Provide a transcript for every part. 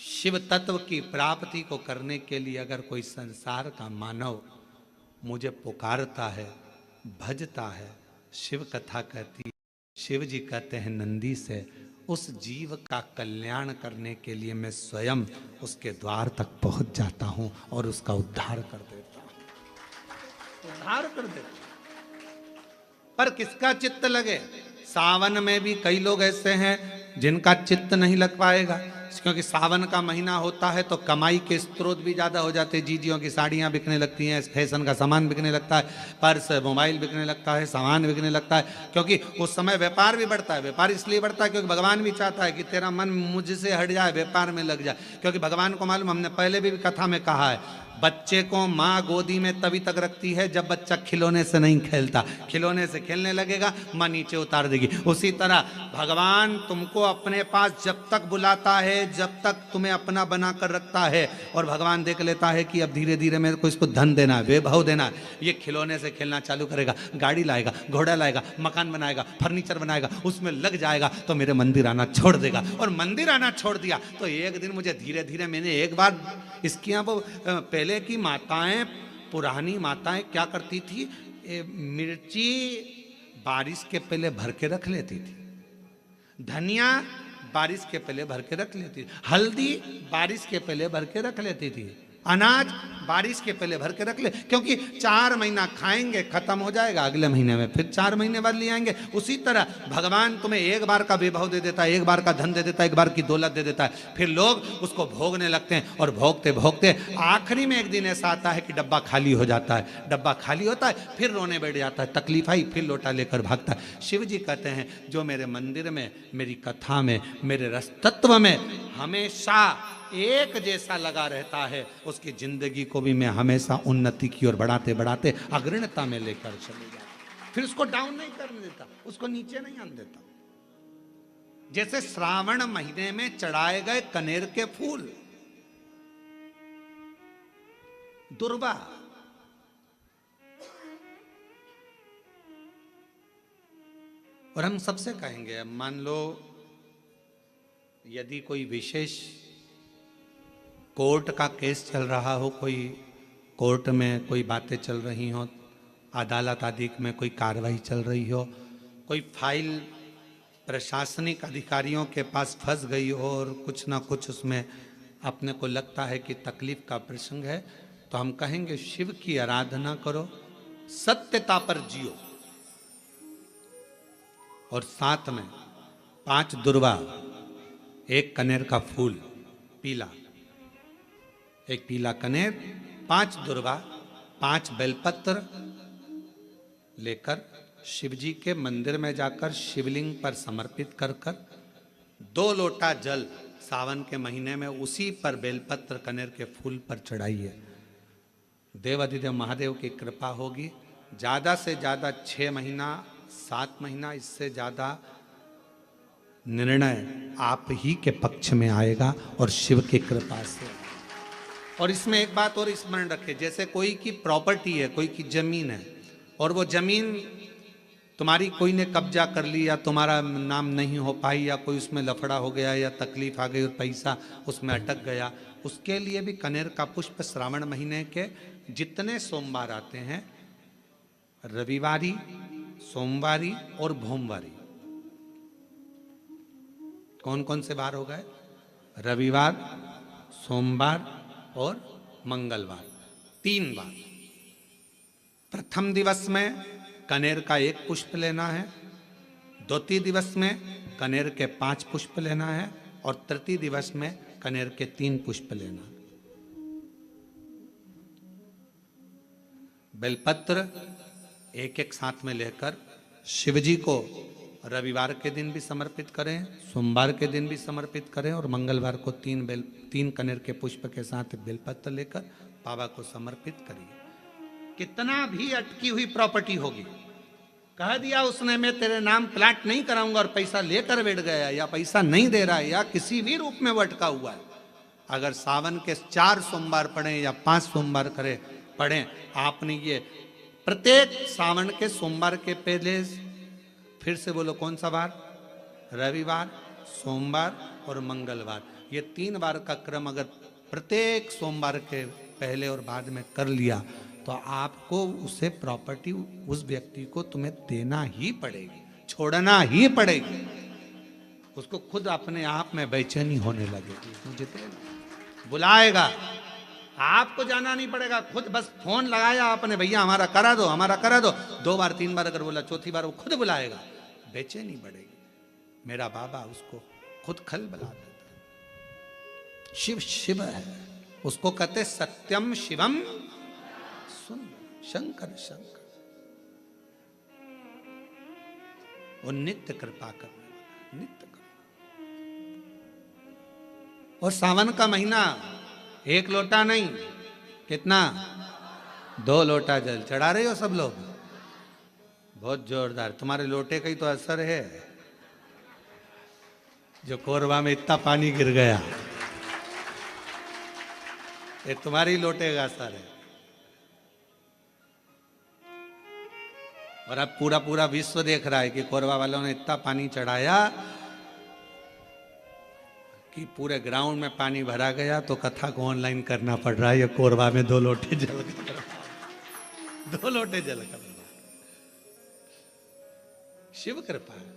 शिव तत्व की प्राप्ति को करने के लिए अगर कोई संसार का मानव मुझे पुकारता है, भजता है, शिव कथा कहती है, शिव जी कहते हैं नंदी से, उस जीव का कल्याण करने के लिए मैं स्वयं उसके द्वार तक पहुंच जाता हूं और उसका उद्धार कर देता हूं, उद्धार कर देता हूं। पर किसका चित्त लगे? सावन में भी कई लोग ऐसे हैं जिनका चित्त नहीं लग पाएगा, क्योंकि सावन का महीना होता है तो कमाई के स्रोत भी ज़्यादा हो जाते हैं। जीजियों की साड़ियाँ बिकने लगती हैं, फैशन का सामान बिकने लगता है, पर्स मोबाइल बिकने लगता है, सामान बिकने लगता है, क्योंकि उस समय व्यापार भी बढ़ता है। व्यापार इसलिए बढ़ता है क्योंकि भगवान भी चाहता है कि तेरा मन मुझसे हट जाए, व्यापार में लग जाए। क्योंकि भगवान को मालूम, हमने पहले भी कथा में कहा है, बच्चे को माँ गोदी में तभी तक रखती है जब बच्चा खिलौने से नहीं खेलता। खिलौने से खेलने लगेगा, माँ नीचे उतार देगी। उसी तरह भगवान तुमको अपने पास जब तक बुलाता है, जब तक तुम्हें अपना बनाकर रखता है, और भगवान देख लेता है कि अब धीरे धीरे मेरे को इसको धन देना है, वैभव देना है, ये खिलौने से खेलना चालू करेगा, गाड़ी लाएगा, घोड़ा लाएगा, मकान बनाएगा, फर्नीचर बनाएगा, उसमें लग जाएगा तो मेरे मंदिर आना छोड़ देगा। और मंदिर आना छोड़ दिया तो एक दिन मुझे धीरे धीरे, मैंने एक बार इसकी यहाँ वो पहले की माताएं, पुरानी माताएं क्या करती थी, मिर्ची बारिश के पहले भर के रख लेती थी, धनिया बारिश के पहले भर के रख लेती थी, हल्दी बारिश के पहले भर के रख लेती थी, अनाज बारिश के पहले भर के रख ले, क्योंकि 4 महीना खाएंगे, खत्म हो जाएगा, अगले महीने में फिर 4 महीने बाद ले आएंगे। उसी तरह भगवान तुम्हें एक बार का वैभव दे देता है, एक बार का धन दे देता है, एक बार की दौलत दे देता है, फिर लोग उसको भोगने लगते हैं, और भोगते भोगते आखिरी में एक दिन ऐसा आता है कि डब्बा खाली हो जाता है। डब्बा खाली होता है, फिर रोने बैठ जाता है, तकलीफ आई, फिर लोटा लेकर भागता है। शिव जी कहते हैं, जो मेरे मंदिर में, मेरी कथा में, मेरे रस तत्व में हमेशा एक जैसा लगा रहता है, उसकी जिंदगी को भी मैं हमेशा उन्नति की ओर बढ़ाते बढ़ाते अग्रणता में लेकर चले जाता। फिर उसको डाउन नहीं करने देता, उसको नीचे नहीं आने देता। जैसे श्रावण महीने में चढ़ाए गए कनेर के फूल, दुर्वा, और हम सबसे कहेंगे, मान लो यदि कोई विशेष कोर्ट का केस चल रहा हो, कोई कोर्ट में कोई बातें चल रही हो, अदालत आदि में कोई कार्रवाई चल रही हो, कोई फाइल प्रशासनिक अधिकारियों के पास फंस गई हो और कुछ ना कुछ उसमें अपने को लगता है कि तकलीफ का प्रसंग है, तो हम कहेंगे शिव की आराधना करो, सत्यता पर जियो, और साथ में 5 दुर्वा, 1 कनेर का फूल पीला, 1 पीला कनेर, 5 दुर्वा, 5 बेलपत्र लेकर शिव जी के मंदिर में जाकर शिवलिंग पर समर्पित कर कर 2 लोटा जल सावन के महीने में उसी पर बेलपत्र कनेर के फूल पर चढ़ाइए। देवाधिदेव महादेव की कृपा होगी। ज़्यादा से ज़्यादा 6 महीना, 7 महीना, इससे ज़्यादा निर्णय आप ही के पक्ष में आएगा और शिव की कृपा से। और इसमें एक बात और स्मरण रखें, जैसे कोई की प्रॉपर्टी है, कोई की जमीन है, और वो जमीन तुम्हारी कोई ने कब्जा कर ली, या तुम्हारा नाम नहीं हो पाई, या कोई उसमें लफड़ा हो गया, या तकलीफ आ गई और पैसा उसमें अटक गया, उसके लिए भी कनेर का पुष्प श्रावण महीने के जितने सोमवार आते हैं, रविवारी, सोमवारी और भोमवारी, कौन कौन से बार हो गए? रविवार, सोमवार और मंगलवार, 3 बार। प्रथम दिवस में कनेर का 1 पुष्प लेना है, द्वितीय दिवस में कनेर के 5 पुष्प लेना है, और तृतीय दिवस में कनेर के 3 पुष्प लेना। बेलपत्र 1-1 साथ में लेकर शिवजी को रविवार के दिन भी समर्पित करें, सोमवार के दिन भी समर्पित करें, और मंगलवार को 3 कनेर के पुष्प के साथ बेलपत्र लेकर बाबा को समर्पित करिए। कितना भी अटकी हुई प्रॉपर्टी होगी, कह दिया उसने मैं तेरे नाम प्लाट नहीं कराऊंगा, और पैसा लेकर बैठ गया, या पैसा नहीं दे रहा है, या किसी भी रूप में वो अटका हुआ है, अगर सावन के 4 सोमवार पढ़ें या 5 सोमवार पढ़ें, आपने ये प्रत्येक सावन के सोमवार के पहले, फिर से बोलो कौन सा बार? रविवार, सोमवार और मंगलवार, ये 3 बार का क्रम अगर प्रत्येक सोमवार के पहले और बाद में कर लिया तो आपको उसे प्रॉपर्टी उस व्यक्ति को तुम्हें देना ही पड़ेगी, छोड़ना ही पड़ेगी। उसको खुद अपने आप में बेचैनी होने लगेगी, मुझे बुलाएगा, आपको जाना नहीं पड़ेगा, खुद बस फोन लगाया आपने, भैया हमारा करा दो, हमारा करा दो, 2 बार 3 बार अगर बोला, चौथी बार वो खुद बुलाएगा, बेचैनी बढ़ेगी। मेरा बाबा उसको खुद खल बुला देता। शिव शिव है, उसको कहते सत्यम शिवम सुंदर, शंकर शंकर, वो नित्य कृपा करने वाला, नित्य कृपा। और सावन का महीना 1 लोटा नहीं, कितना, 2 लोटा जल चढ़ा रहे हो सब लोग, बहुत जोरदार। तुम्हारे लोटे का ही तो असर है, जो कोरबा में इतना पानी गिर गया, ये तुम्हारी लोटे का असर है। और अब पूरा पूरा विश्व देख रहा है कि कोरबा वालों ने इतना पानी चढ़ाया कि पूरे ग्राउंड में पानी भरा गया, तो कथा को ऑनलाइन करना पड़ रहा है, ये कोरबा में 2 लोटे जल कर, 2 लोटे जल कर, शिव कृपा है।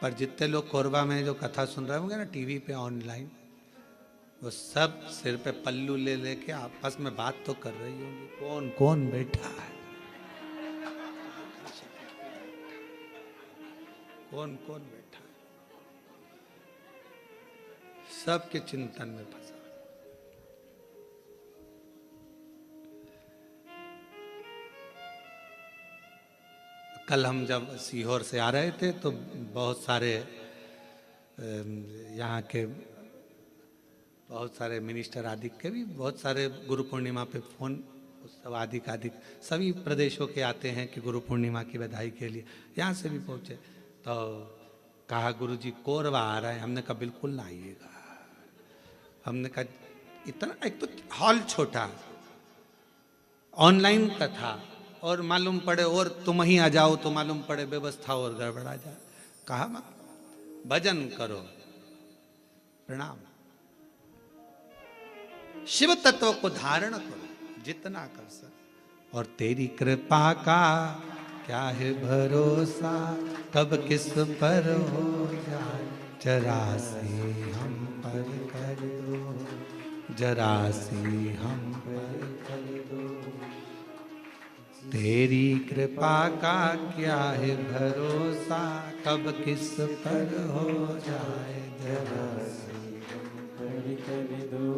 पर जितने लोग कोरबा में जो कथा सुन रहे होंगे ना टीवी पे ऑनलाइन, वो सब सिर पे पल्लू ले लेके आपस में बात तो कर रही होंगी, कौन कौन बैठा है, कौन कौन बैठा है, सबके चिंतन में फंसा। कल हम जब सीहोर से आ रहे थे तो बहुत सारे यहाँ के बहुत सारे मिनिस्टर आदि के भी बहुत सारे गुरु पूर्णिमा पे फोन उत्सव आदि सभी प्रदेशों के आते हैं कि गुरु पूर्णिमा की बधाई के लिए, यहाँ से भी पहुँचे। तो कहा गुरुजी कोरबा आ रहा है, हमने कहा बिल्कुल ना आइएगा। हमने कहा इतना, एक तो हॉल छोटा, ऑनलाइन कथा, और मालूम पड़े और तुम ही आ जाओ तो मालूम पड़े व्यवस्था और गड़बड़ा जाए। कहा मत, भजन करो, प्रणाम, शिव तत्व को धारण करो जितना कर सक, और तेरी कृपा का क्या है भरोसा, कब किस पर हो जाए, जरा से हम पर कर दो, जरा से हम पर कर दो, तेरी कृपा का क्या है भरोसा, कब किस पर हो जाए, जरा से हम पर कर दो,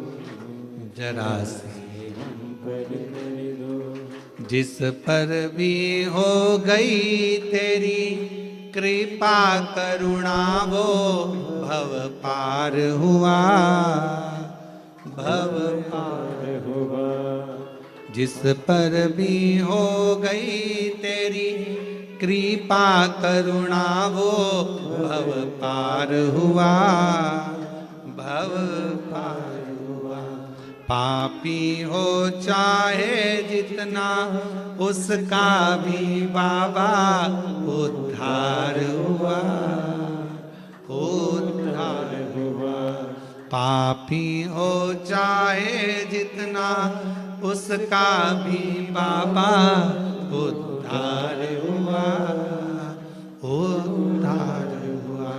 जरा से हम पर कर दो, जिस पर भी हो गई तेरी कृपा करुणा, वो भव पार हुआ, भव पार हुआ, जिस पर भी हो गई तेरी कृपा करुणा, वो भव पार हुआ, भव पार हुआ, पापी हो चाहे जितना उसका भी बाबा उद्धार हुआ, उद्धार हुआ, पापी हो चाहे जितना उसका भी बाबा उद्धार हुआ, उद्धार हुआ,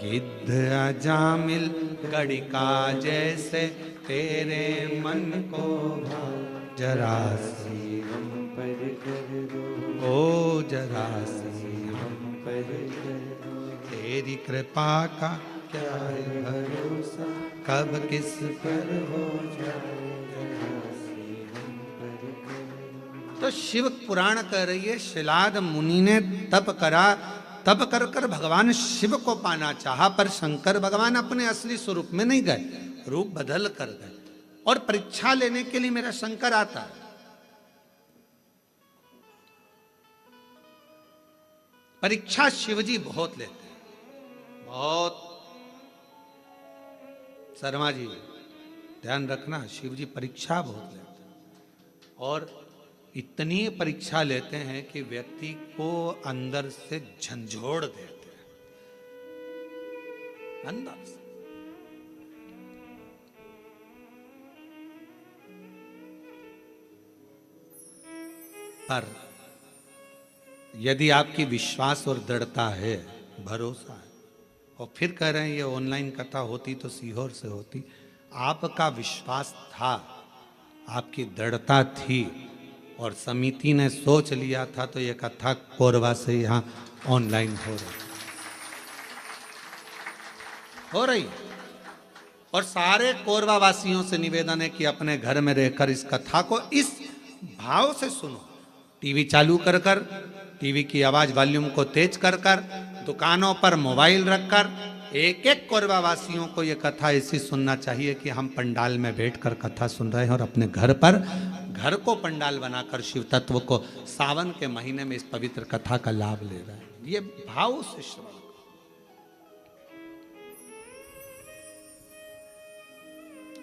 गिद्ध अजामिल गड़िका जैसे तेरे मन को भाव, जरा सी हम पर कर दो, ओ जरा सी हम पर कर दो, तेरी कृपा का क्या है भरोसा, कब किस पर हो जाए, जरा सी हम पर कर दो। तो शिव पुराण कह रही है, शिलाद मुनि ने तप करा, तप कर कर भगवान शिव को पाना चाहा, पर शंकर भगवान अपने असली स्वरूप में नहीं गए, रूप बदल कर गए, और परीक्षा लेने के लिए मेरा शंकर आता है। परीक्षा शिवजी बहुत लेते हैं, बहुत। शर्मा जी ध्यान रखना, शिव जी परीक्षा बहुत लेते हैं और इतनी परीक्षा लेते हैं कि व्यक्ति को अंदर से झंझोड़ देते हैं, अंदर से। पर यदि आपकी विश्वास और दृढ़ता है, भरोसा है, और फिर कह रहे हैं ये ऑनलाइन कथा होती तो सीहोर से होती, आपका विश्वास था, आपकी दृढ़ता थी और समिति ने सोच लिया था, तो ये कथा कोरबा से यहाँ ऑनलाइन हो रही। और सारे कोरबा वासियों से निवेदन है कि अपने घर में रहकर इस कथा को इस भाव से सुनो। टीवी चालू कर कर, टीवी की आवाज वॉल्यूम को तेज कर कर, दुकानों पर मोबाइल रखकर एक एक कोरबा वासियों को यह कथा ऐसी सुनना चाहिए कि हम पंडाल में बैठकर कथा सुन रहे हैं और अपने घर पर, घर को पंडाल बनाकर शिव तत्व को सावन के महीने में इस पवित्र कथा का लाभ ले रहे हैं। ये भाव से श्रवण,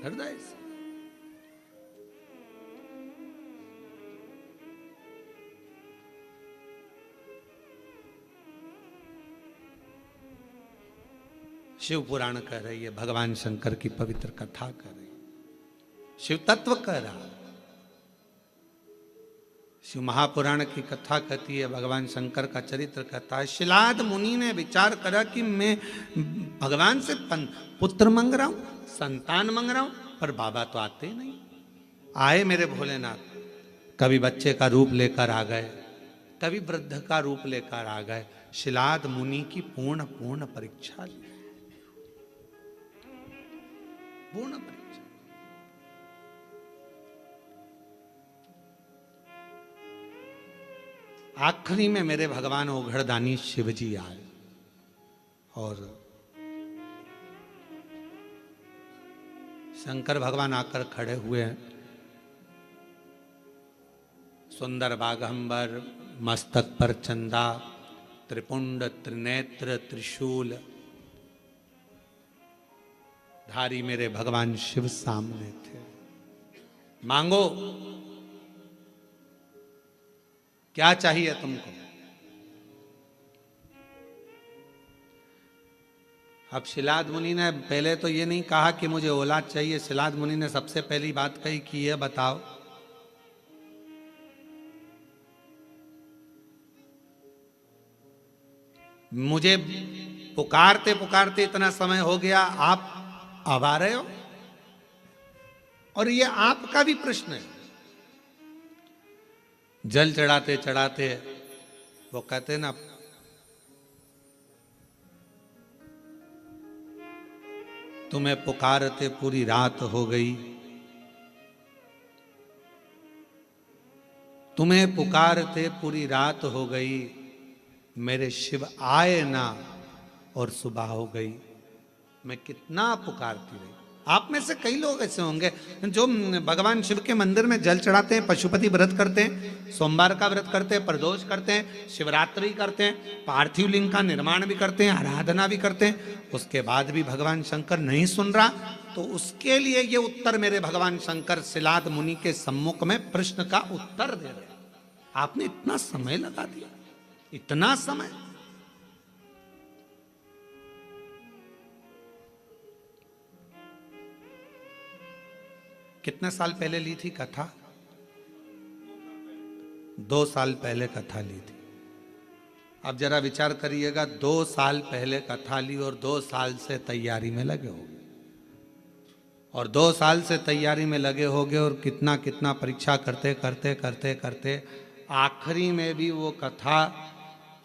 हृदय से। शिव पुराण कह रही है, भगवान शंकर की पवित्र कथा कह रही है, शिव तत्व कह रहा है। शिव महापुराण की कथा कहती है, भगवान शंकर का चरित्र कहता है। शिलाद मुनि ने विचार करा कि मैं भगवान से पुत्र मांग रहा हूं, संतान मांग रहा हूं, पर बाबा तो आते नहीं। आए मेरे भोलेनाथ, कभी बच्चे का रूप लेकर आ गए, कभी वृद्ध का रूप लेकर आ गए। शिलाद मुनि की पूर्ण परीक्षा ली, पूर्ण परीक्षा। आखिरी में मेरे भगवान ओघड़दानी शिव जी आए और शंकर भगवान आकर खड़े हुए हैं। सुंदर बागंबर, मस्तक पर चंदा, त्रिपुंड त्रिनेत्र त्रिशूल धारी मेरे भगवान शिव सामने थे। मांगो, क्या चाहिए तुमको? अब शिलाद मुनि ने पहले तो ये नहीं कहा कि मुझे औलाद चाहिए। शिलाद मुनि ने सबसे पहली बात कही कि ये बताओ, मुझे पुकारते पुकारते इतना समय हो गया, आप अब आ रहे हो? और ये आपका भी प्रश्न है। जल चढ़ाते चढ़ाते वो कहते ना, तुम्हें पुकारते पूरी रात हो गई, तुम्हें पुकारते पूरी रात हो गई, मेरे शिव आए ना और सुबह हो गई। मैं कितना पुकारती रही। आप में से कई लोग ऐसे होंगे जो भगवान शिव के मंदिर में जल चढ़ाते हैं, पशुपति व्रत करते हैं, सोमवार का व्रत करते हैं, प्रदोष करते हैं, शिवरात्रि करते हैं, पार्थिव लिंग का निर्माण भी करते हैं, आराधना भी करते हैं, उसके बाद भी भगवान शंकर नहीं सुन रहा। तो उसके लिए ये उत्तर मेरे भगवान शंकर शिलाद मुनि के सम्मुख में प्रश्न का उत्तर दे रहे। आपने इतना समय लगा दिया, इतना समय। कितने साल पहले ली थी कथा? 2 साल पहले कथा ली थी। अब जरा विचार करिएगा, 2 साल पहले कथा ली और 2 साल से तैयारी में लगे होगे, और 2 साल से तैयारी में लगे होगे और कितना कितना परीक्षा करते करते करते करते आखिरी में भी वो कथा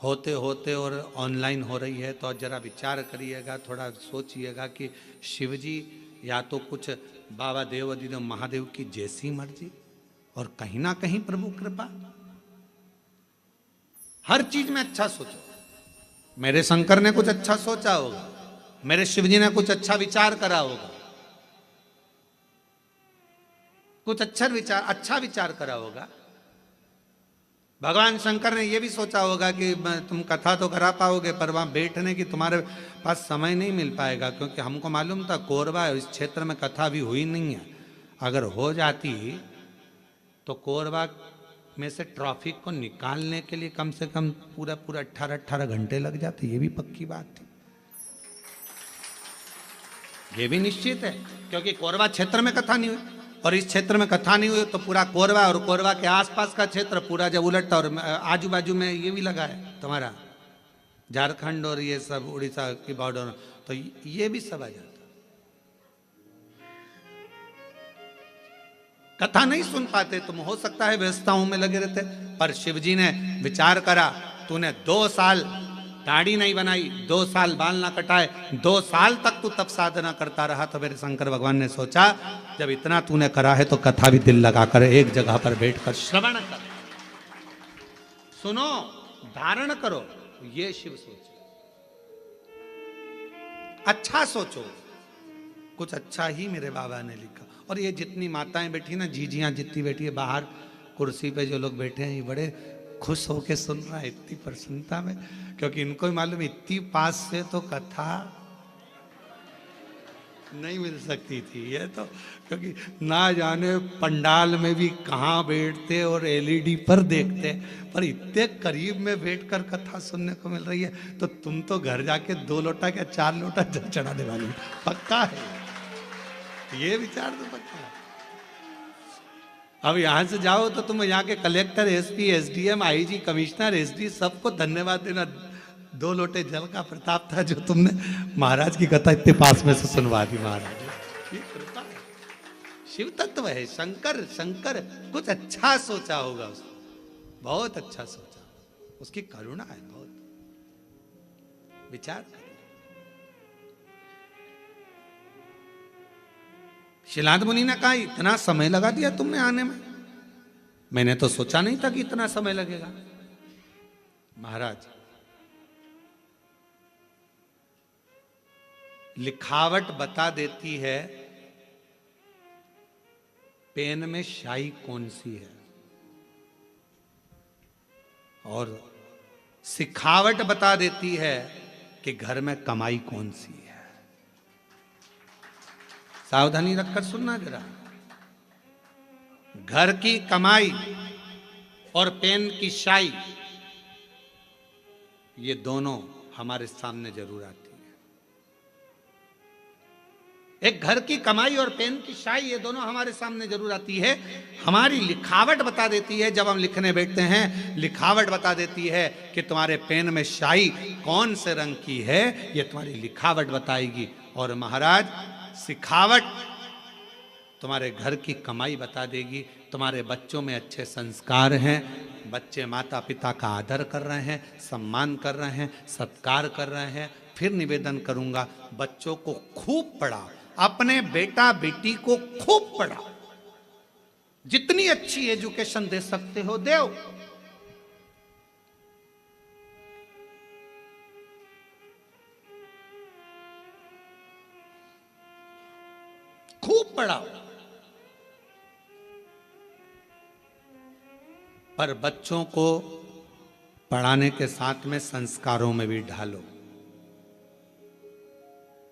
होते होते और ऑनलाइन हो रही है। तो जरा विचार करिएगा, थोड़ा सोचिएगा कि शिव जी या तो कुछ बाबा देव अधिदेव महादेव की जैसी मर्जी, और कहीं ना कहीं प्रभु कृपा। हर चीज में अच्छा सोचो। मेरे शंकर ने कुछ अच्छा सोचा होगा, मेरे शिव जी ने कुछ अच्छा विचार करा होगा, कुछ अच्छा विचार करा होगा। भगवान शंकर ने ये भी सोचा होगा कि तुम कथा तो करा पाओगे, पर वहां बैठने की तुम्हारे पास समय नहीं मिल पाएगा, क्योंकि हमको मालूम था कोरबा इस क्षेत्र में कथा भी हुई नहीं है। अगर हो जाती तो कोरबा में से ट्रैफिक को निकालने के लिए कम से कम पूरा 18 घंटे लग जाते। ये भी पक्की बात थी, ये भी निश्चित है, क्योंकि कोरबा क्षेत्र में कथा नहीं हुई, और इस क्षेत्र में कथा नहीं हुई तो पूरा कोरबा और कोरबा के आसपास का क्षेत्र पूरा जब उलटता, और आजू बाजू में ये भी लगा है तुम्हारा झारखंड और ये सब उड़ीसा की बॉर्डर, तो ये भी सब आ जाता। कथा नहीं सुन पाते तुम, हो सकता है व्यवस्थाओं में लगे रहते, पर शिवजी ने विचार करा, तूने 2 साल दाढ़ी नहीं बनाई, 2 साल बाल ना कटाए, 2 साल तक तू तप साधना करता रहा, तो मेरे शंकर भगवान ने सोचा जब इतना तूने करा है तो कथा भी दिल लगा कर एक जगह पर बैठकर श्रवण कर, सुनो, धारण करो। ये शिव सोच, अच्छा सोचो, कुछ अच्छा ही मेरे बाबा ने लिखा। और ये जितनी माताएं बैठी ना, जीजियां जितनी बैठी है बाहर कुर्सी पे, जो लोग बैठे हैं, ये बड़े खुश होके सुन रहा है इतनी प्रसन्नता में, क्योंकि इनको ही मालूम इतनी पास से तो कथा नहीं मिल सकती थी ये तो, क्योंकि ना जाने पंडाल में भी कहाँ बैठते और एलईडी पर देखते, पर इतने करीब में बैठकर कथा सुनने को मिल रही है, तो तुम तो घर जाके 2 लोटा क्या 4 लोटा जल चढ़ाने वाली, पक्का है ये विचार तो पक्का है। अब यहां से जाओ तो तुम यहाँ के collector, SP, SDM, IG, commissioner, SD सबको धन्यवाद देना, 2 लोटे जल का प्रताप था जो तुमने महाराज की कथा इतने पास में से सुनवा दी। महाराज ये कृपा है, शिव तत्व है शंकर। शंकर कुछ अच्छा सोचा होगा उसने, बहुत अच्छा सोचा, उसकी करुणा है बहुत। विचार कर, शिलाद मुनि ने कहा इतना समय लगा दिया तुमने आने में, मैंने तो सोचा नहीं था कि इतना समय लगेगा। महाराज, लिखावट बता देती है पेन में स्याही कौन सी है, और सिखावट बता देती है कि घर में कमाई कौन सी है। सावधानी रखकर सुनना जरा, घर की कमाई और पेन की स्याही, ये दोनों हमारे सामने जरूर आती है। एक घर की कमाई और पेन की स्याही, ये दोनों हमारे सामने जरूर आती है। हमारी लिखावट बता देती है, जब हम लिखने बैठते हैं लिखावट बता देती है कि तुम्हारे पेन में स्याही कौन से रंग की है, ये तुम्हारी लिखावट बताएगी। और महाराज, सिखावट तुम्हारे घर की कमाई बता देगी। तुम्हारे बच्चों में अच्छे संस्कार हैं, बच्चे माता पिता का आदर कर रहे हैं, सम्मान कर रहे हैं, सत्कार कर रहे हैं। फिर निवेदन करूंगा, बच्चों को खूब पढ़ाओ, अपने बेटा बेटी को खूब पढ़ाओ, जितनी अच्छी एजुकेशन दे सकते हो दो। खूब पढ़ाओ, पर बच्चों को पढ़ाने के साथ में संस्कारों में भी ढालो।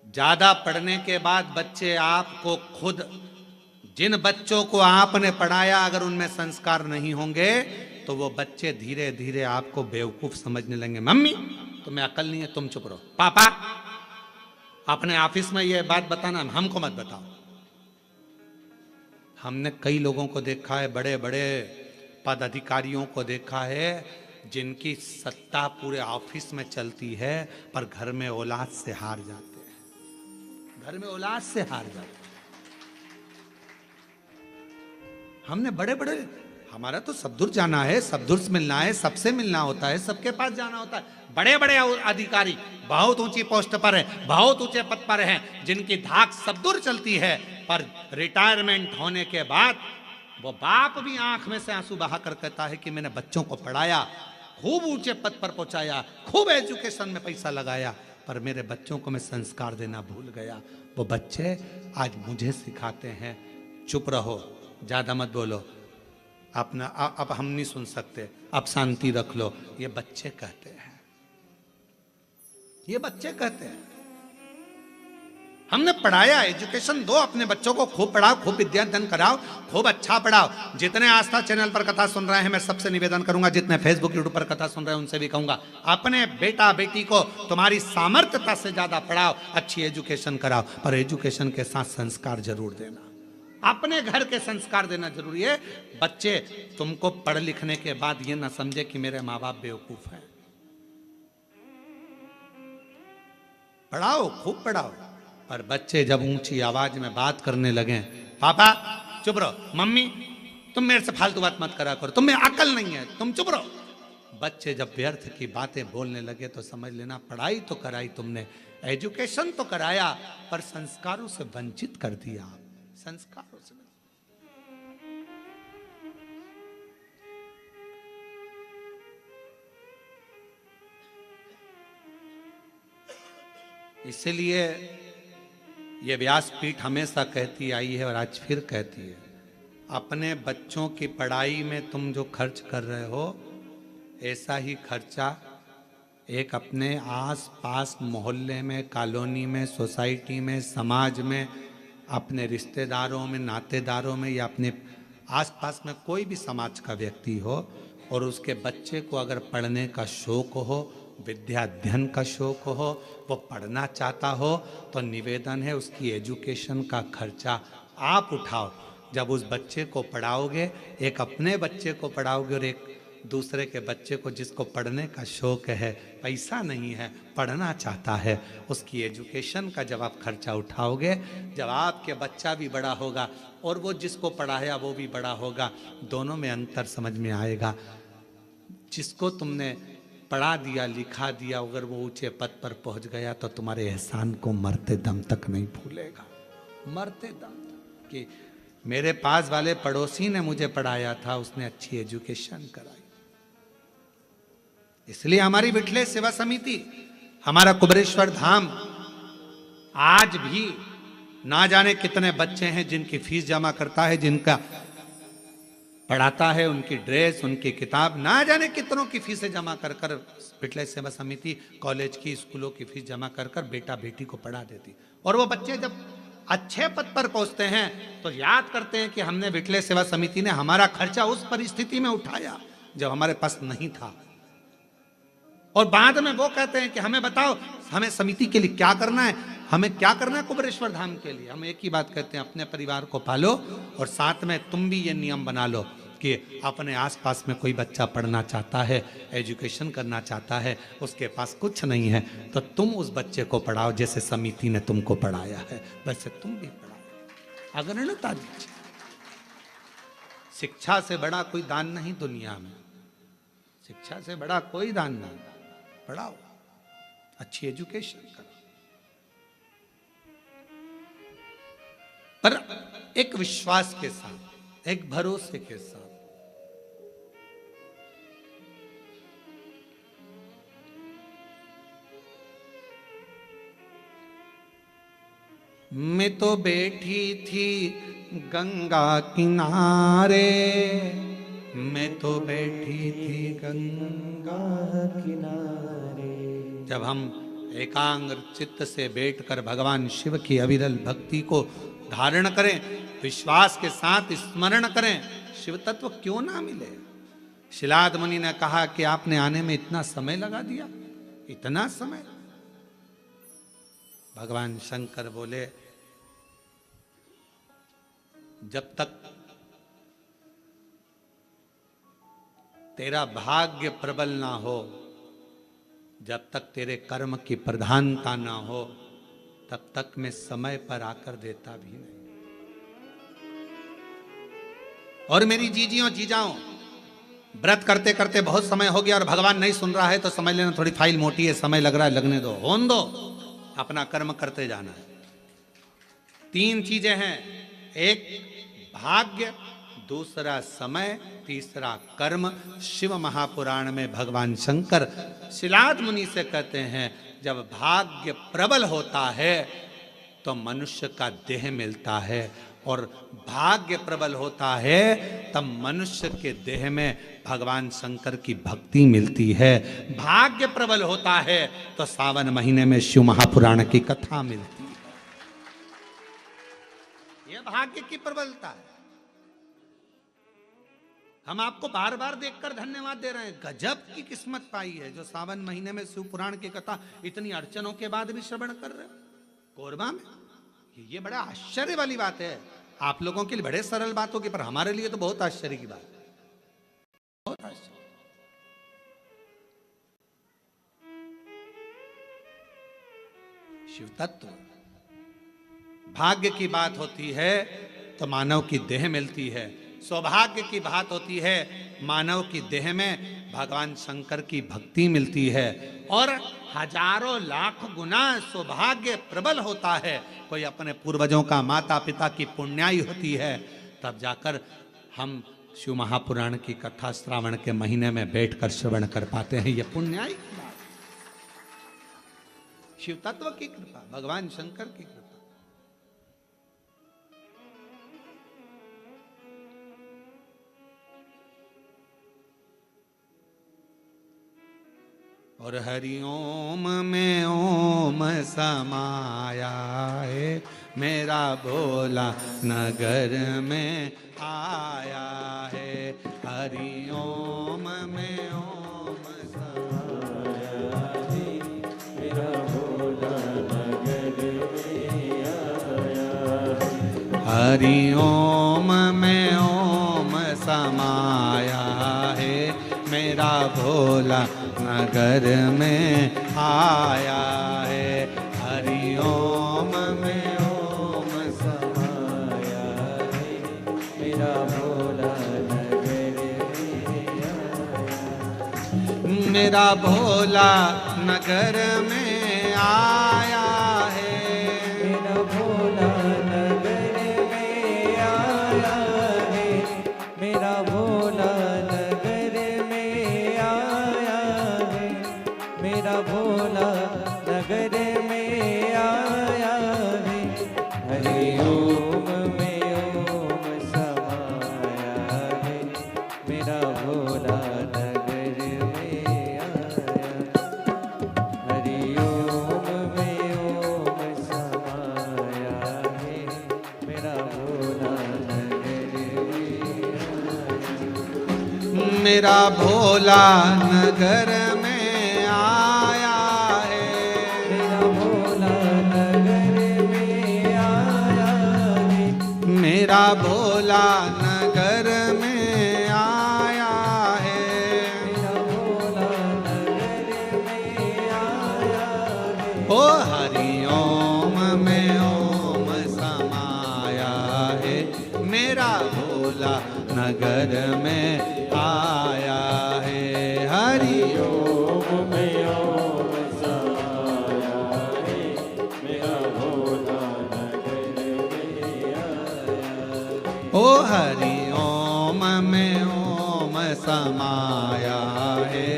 ज्यादा पढ़ने के बाद बच्चे आपको खुद, जिन बच्चों को आपने पढ़ाया अगर उनमें संस्कार नहीं होंगे तो वो बच्चे धीरे धीरे आपको बेवकूफ समझने लगेंगे। मम्मी तुम्हें अकल नहीं है, तुम चुप रहो। पापा अपने ऑफिस में ये बात बताना, हमको मत बताओ। हमने कई लोगों को देखा है, बड़े बड़े पद अधिकारियों को देखा है, जिनकी सत्ता पूरे ऑफिस में चलती है पर घर में औलाद से हार जाते हैं, घर में औलाद से हार जाते हैं। हमने बड़े बड़े, हमारा तो सब दूर जाना है, सब दूर से मिलना है, सबसे मिलना होता है, सबके पास जाना होता है। बड़े बड़े अधिकारी बहुत ऊंची पोस्ट पर हैं, बहुत ऊंचे पद पर हैं, जिनकी धाक सब दूर चलती है, पर रिटायरमेंट होने के बाद वो बाप भी आंख में से आंसू बहा कर कहता है कि मैंने बच्चों को पढ़ाया, खूब ऊंचे पद पर पहुंचाया, खूब एजुकेशन में पैसा लगाया, पर मेरे बच्चों को मैं संस्कार देना भूल गया। वो बच्चे आज मुझे सिखाते हैं, चुप रहो, ज्यादा मत बोलो, अपना अब हम नहीं सुन सकते, अब शांति रख लो, ये बच्चे कहते हैं, ये बच्चे कहते हैं। हमने पढ़ाया, एजुकेशन दो अपने बच्चों को, खूब पढ़ाओ, खूब विद्यादान कराओ, खूब अच्छा पढ़ाओ। जितने आस्था चैनल पर कथा सुन रहे हैं, मैं सबसे निवेदन करूंगा, जितने फेसबुक यूट्यूब पर कथा सुन रहे हैं उनसे भी कहूंगा, अपने बेटा बेटी को तुम्हारी सामर्थ्यता से ज्यादा पढ़ाओ, अच्छी एजुकेशन कराओ, पर एजुकेशन के साथ संस्कार जरूर देना। अपने घर के संस्कार देना जरूरी है। बच्चे तुमको पढ़ लिखने के बाद ये ना समझे कि मेरे माँ बाप बेवकूफ हैं। पढ़ाओ, खूब पढ़ाओ, पर बच्चे जब ऊंची आवाज में बात करने लगे, पापा चुप रहो, मम्मी तुम मेरे से फालतू बात मत करा करो, तुम में अकल नहीं है, तुम चुप रहो। बच्चे जब व्यर्थ की बातें बोलने लगे तो समझ लेना पढ़ाई तो कराई तुमने, एजुकेशन तो कराया, पर संस्कारों से वंचित कर दिया। संस्कारों से इसीलिए ये व्यासपीठ हमेशा कहती आई है और आज फिर कहती है, अपने बच्चों की पढ़ाई में तुम जो खर्च कर रहे हो, ऐसा ही खर्चा एक अपने आस पास मोहल्ले में, कॉलोनी में, सोसाइटी में, समाज में, अपने रिश्तेदारों में, नातेदारों में, या अपने आसपास में कोई भी समाज का व्यक्ति हो और उसके बच्चे को अगर पढ़ने का शौक हो, विद्या अध्ययन का शौक हो, वो पढ़ना चाहता हो, तो निवेदन है उसकी एजुकेशन का खर्चा आप उठाओ। जब उस बच्चे को पढ़ाओगे, एक अपने बच्चे को पढ़ाओगे और एक दूसरे के बच्चे को जिसको पढ़ने का शौक है, पैसा नहीं है, पढ़ना चाहता है, उसकी एजुकेशन का जब आप खर्चा उठाओगे, जब आपके बच्चा भी बड़ा होगा और वो जिसको पढ़ाया वो भी बड़ा होगा, दोनों में अंतर समझ में आएगा। जिसको तुमने पढ़ा दिया, लिखा दिया, अगर वो ऊंचे पद पर पहुंच गया तो तुम्हारे एहसान को मरते दम तक नहीं भूलेगा। मरते दम तक कि मेरे पास वाले पड़ोसी ने मुझे पढ़ाया था, उसने अच्छी एजुकेशन कराई। इसलिए हमारी विठले सेवा समिति, हमारा कुबेरेश्वर धाम आज भी ना जाने कितने बच्चे हैं जिनकी फीस जमा करता है, जिनका पढ़ाता है, उनकी ड्रेस, उनकी किताब, ना जाने कितनों की फीसें जमा कर कर विठले सेवा समिति कॉलेज की, स्कूलों की फीस जमा कर कर बेटा बेटी को पढ़ा देती। और वो बच्चे जब अच्छे पद पर पहुंचते हैं तो याद करते हैं कि हमने विठले सेवा समिति ने हमारा खर्चा उस परिस्थिति में उठाया जब हमारे पास नहीं था। और बाद में वो कहते हैं कि हमें बताओ, हमें समिति के लिए क्या करना है, हमें क्या करना है कुबेरेश्वर धाम के लिए। हम एक ही बात कहते हैं, अपने परिवार को पालो और साथ में तुम भी ये नियम बना लो कि अपने आसपास में कोई बच्चा पढ़ना चाहता है, एजुकेशन करना चाहता है, उसके पास कुछ नहीं है, तो तुम उस बच्चे को पढ़ाओ जैसे समिति ने तुमको पढ़ाया है, वैसे तुम भी पढ़ाओ। अग्रणता दीजिए। शिक्षा से बड़ा कोई दान नहीं दुनिया में, शिक्षा से बड़ा कोई दान नहीं। पढ़ाओ, अच्छी एजुकेशन करो, पर एक विश्वास के साथ, एक भरोसे के साथ। मैं तो बैठी थी गंगा किनारे, मैं तो बैठी थी गंगा किनारे। जब हम एकाग्र चित्त से बैठकर भगवान शिव की अविरल भक्ति को धारण करें, विश्वास के साथ स्मरण करें, शिव तत्व क्यों ना मिले। शिलाद मुनि ने कहा कि आपने आने में इतना समय लगा दिया, इतना समय। भगवान शंकर बोले, जब तक तेरा भाग्य प्रबल ना हो, जब तक तेरे कर्म की प्रधानता ना हो, तब तक मैं समय पर आकर देता भी नहीं। और मेरी जीजियों जीजाओं, व्रत करते करते बहुत समय हो गया और भगवान नहीं सुन रहा है तो समझ लेना थोड़ी फाइल मोटी है, समय लग रहा है, लगने दो, होने दो, अपना कर्म करते जाना है। 3 चीजें हैं, एक भाग्य, दूसरा समय, तीसरा कर्म। शिव महापुराण में भगवान शंकर शिलाद मुनि से कहते हैं, जब भाग्य प्रबल होता है तो मनुष्य का देह मिलता है और भाग्य प्रबल होता है तब मनुष्य के देह में भगवान शंकर की भक्ति मिलती है। भाग्य प्रबल होता है तो सावन महीने में शिव महापुराण की कथा मिलती है। यह भाग्य की प्रबलता है। हम आपको बार बार देखकर धन्यवाद दे रहे हैं। गजब की किस्मत पाई है जो सावन महीने में शिव पुराण की कथा इतनी अड़चनों के बाद भी श्रवण कर रहे हो कोरबा में। ये बड़ा आश्चर्य वाली बात है। आप लोगों के लिए बड़े सरल बात होगी, पर हमारे लिए तो बहुत आश्चर्य की बात है, बहुत आश्चर्य। शिव तत्व भाग्य की बात होती है तो मानव की देह मिलती है। सौभाग्य की बात होती है, मानव की देह में भगवान शंकर की भक्ति मिलती है। और हजारों लाख गुना सौभाग्य प्रबल होता है। कोई अपने पूर्वजों का, माता पिता की पुण्याई होती है, तब जाकर हम शिव महापुराण की कथा श्रावण के महीने में बैठकर श्रवण कर पाते हैं। यह पुण्याई की बात, शिव तत्व की कृपा, भगवान शंकर की कृपा। और हरिओम में ओम समाया है, मेरा भोला नगर में आया है। हरिओम में ओम समाया है, मेरा भोला नगर में आया है। हरिओम में ओम समाया है, मेरा भोला नगर में आया है। हरिओम में ओम समाया है, मेरा भोला नगर में आया। मेरा भोला नगर में आया है, मेरा भोला नगर में आया है। मेरा भोला भोला नगर में आया है। हरिओम में ओम समाया है, मेरा भोला नगर में आया। हरिओम में ओम समाया है, मेरा भोला नगर में आया। मेरा भोला नगर में आया है, मेरा भोला नगर में आया है। मेरा भोला नगर में आया है, मेरा भोला नगर में आया है। ओ हरिओम में ओम समाया है, मेरा भोला नगर में आया है। हरिओम में ओम समाया है, मेरा भोला नगर में आया। ओ हरिओम में ओम समाया है,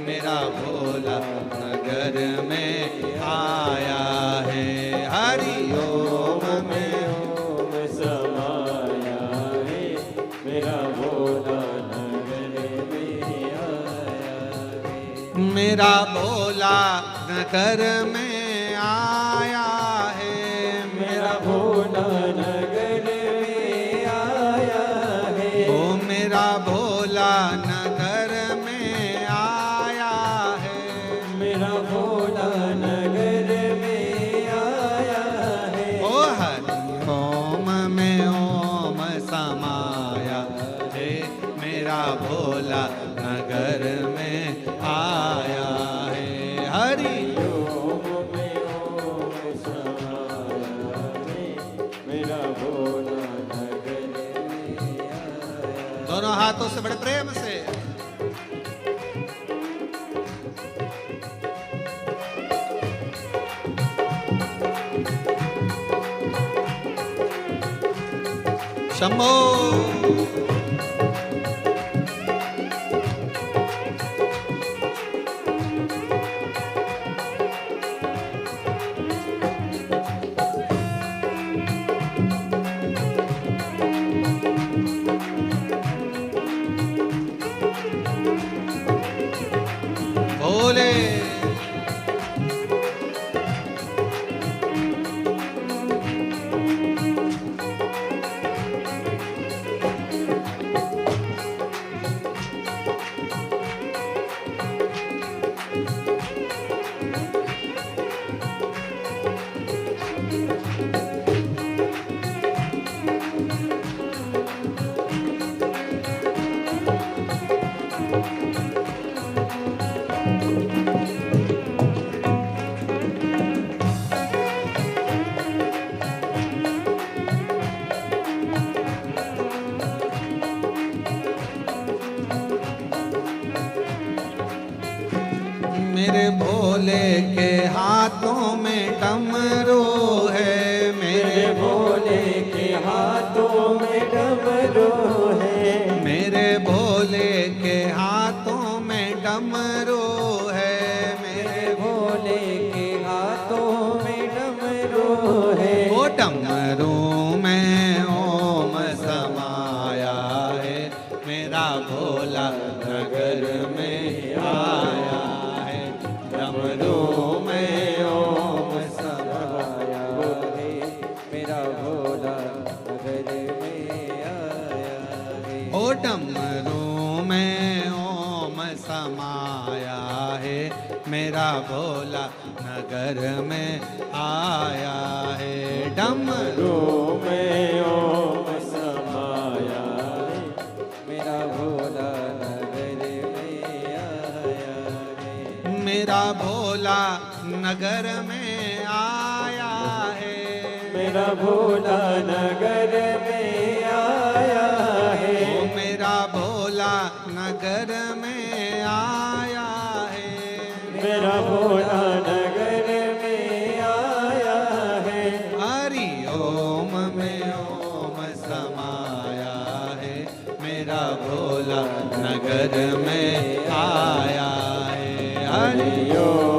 मेरा भोला नगर में आया है। हरिओम में ओम समाया है, मेरा भोला मेरा भोला नगर में आया है। मेरा भोला नगर में आया है। ओ मेरा भोला नगर में आया है, मेरा भोला नगर में आया है। ओ हरिओम में ओम समाया है, मेरा भोला नगर में आया है। हरिओम में ओम समाया है, मेरा भोला नगर में आया। दोनों हाथों से बड़े प्रेम से शंभो। मेरे भोले के हाथों में डमरू है, मेरे भोले के हाथों में डमरू है, मेरे भोले के हाथों में डमरू है, मेरे भोले के हाथों में डमरू है। वो डमरू में ओम समाया है, मेरा भोला नगर में आया है। डमरू में ओम समाया है, मेरा भोला नगर में आया है। ओ डमरू में ओम समाया है, मेरा भोला नगर में आया है। डमरू में ओम समाया है, मेरा भोला नगर में आया है। मेरा भोला नगर में आया है, मेरा भोला नगर में आया है। ओ मेरा भोला नगर में आया है, मेरा भोला नगर में आया है। हरि ओम में ओम समाया है, मेरा भोला नगर में आया है। हरि ओम